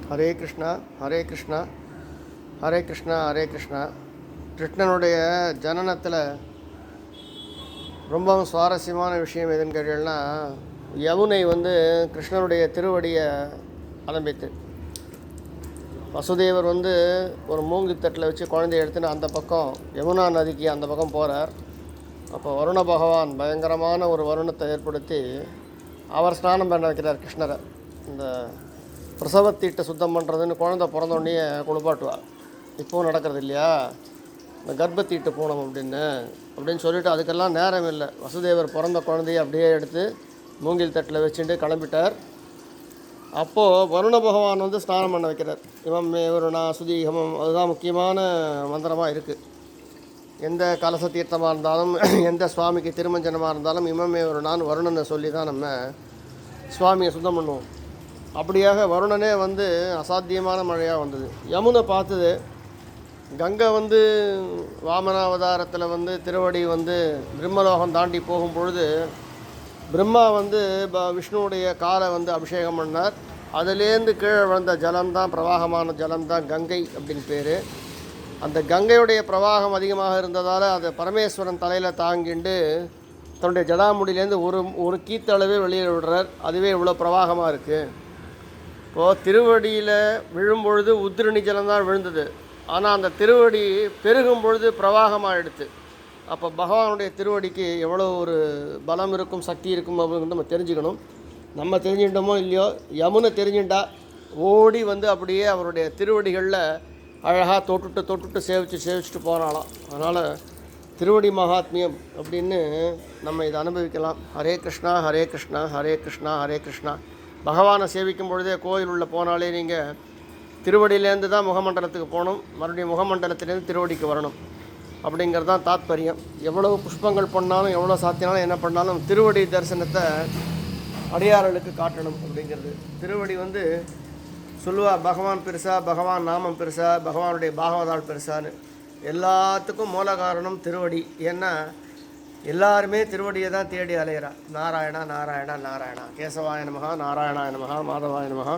ஹரே கிருஷ்ணா ஹரே கிருஷ்ணா ஹரே கிருஷ்ணா ஹரே கிருஷ்ணா. கிருஷ்ணனுடைய ஜனனத்தில் ரொம்பவும் சுவாரஸ்யமான விஷயம் எதுன்னு கேட்டீங்கன்னா, யமுனை கிருஷ்ணனுடைய திருவடியை ஆரம்பித்து வசுதேவர் ஒரு மூங்கி தட்டில் வச்சு குழந்தைய எடுத்துன்னு அந்த பக்கம் யமுனா நதிக்கு அந்த பக்கம் போகிறார். அப்போ வருண பகவான் பயங்கரமான ஒரு வருணத்தை ஏற்படுத்தி அவர் ஸ்நானம் பண்ண வைக்கிறார் கிருஷ்ணரை. இந்த பிரசவத்தீட்டை சுத்தம் பண்ணுறதுன்னு குழந்தை பிறந்தோடனே குளிப்பாட்டுவார். இப்போவும் நடக்கிறது இல்லையா, இந்த கர்ப்பத்தீட்டு போகணும் அப்படின்னு சொல்லிவிட்டு அதுக்கெல்லாம் நேரம் இல்லை. வசுதேவர் பிறந்த குழந்தைய அப்படியே எடுத்து மூங்கில் தட்டில் வச்சுட்டு கிளம்பிட்டார். அப்போது வருண பகவான் ஸ்நானம் பண்ண வைக்கிறார். இமம் மே வருணா சுதீகமம், அதுதான் முக்கியமான மந்திரமாக இருக்குது. எந்த கலச தீர்த்தமாக இருந்தாலும் எந்த சுவாமிக்கு திருமஞ்சனமாக இருந்தாலும் இமமே வருணான்னு வருணனை சொல்லி தான் நம்ம சுவாமியை சுத்தம் பண்ணுவோம். அப்படியாக வருணனே அசாத்தியமான மழையாக வந்தது. யமுனை பார்த்தது. கங்கை வாமனாவதாரத்தில் திருவடி பிரம்மலோகம் தாண்டி போகும் பொழுது பிரம்மா விஷ்ணுவுடைய காலை அபிஷேகம் பண்ணார். அதுலேருந்து கீழே விழுந்த ஜலம்தான், பிரவாகமான ஜலம்தான் கங்கை அப்படின்னு பேர். அந்த கங்கையுடைய பிரவாகம் அதிகமாக இருந்ததால் அதை பரமேஸ்வரன் தலையில் தாங்கிண்டு தன்னுடைய ஜடாமுடியிலேருந்து ஒரு கீத்தளவே வெளியே விடுறார். அதுவே இவ்வளோ பிரவாகமாக இருக்குது. இப்போது திருவடியில் விழும்பொழுது உத்திரணி ஜலம்தான் விழுந்தது. ஆனால் அந்த திருவடி பெருகும் பொழுது பிரவாகமாக எடுத்து, அப்போ பகவானுடைய திருவடிக்கு எவ்வளோ ஒரு பலம் இருக்கும், சக்தி இருக்கும் அப்படிங்கிறது நம்ம தெரிஞ்சுக்கணும். நம்ம தெரிஞ்சுட்டோமோ இல்லையோ, யமுனை தெரிஞ்சுட்டா ஓடி அப்படியே அவருடைய திருவடிகளில் அழகாக தொட்டுட்டு சேவிச்சுட்டு போனாலாம். அதனால் திருவடி மகாத்மியம் அப்படின்னு நம்ம இதை அனுபவிக்கலாம். ஹரே கிருஷ்ணா ஹரே கிருஷ்ணா ஹரே கிருஷ்ணா ஹரே கிருஷ்ணா. பகவானை சேவிக்கும் பொழுதே கோயில் உள்ள போனாலே நீங்கள் திருவடியிலேருந்து தான் முகமண்டலத்துக்கு போகணும், மறுபடியும் முகமண்டலத்திலேருந்து திருவடிக்கு வரணும் அப்படிங்கிறது தான் தாத்பரியம். எவ்வளவு புஷ்பங்கள் பண்ணாலும் எவ்வளோ சாத்தினாலும் என்ன பண்ணாலும் திருவடி தரிசனத்தை அடியார்களுக்கு காட்டணும் அப்படிங்கிறது. திருவடி சொல்லுவா, பகவான் பெருசா, பகவான் நாமம் பெருசா, பகவானுடைய பாகவதால் பெருசான்னு. எல்லாத்துக்கும் மூல காரணம் திருவடி. ஏன்னா எல்லாருமே திருவடியை தான் தேடி அலையிறா. நாராயணா நாராயணா நாராயணா, கேசவாய நமஹா, நாராயணாய நமஹா, மாதவாய நமஹா,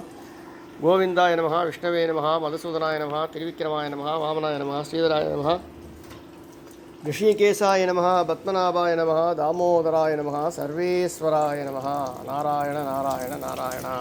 கோவிந்தாய நமஹா, விஷ்ணவே நமஹா, மதுசூதனாய நமஹா, திருவிக்ரமாய நமஹா, வாமனாய நமஹா, ஸ்ரீதராய நமஹா, ரிஷிகேசாய நமஹா, பத்மநாபாய நமஹா, தாமோதராய நமஹா, சர்வேஸ்வராய நமஹா. நாராயண நாராயண நாராயணா.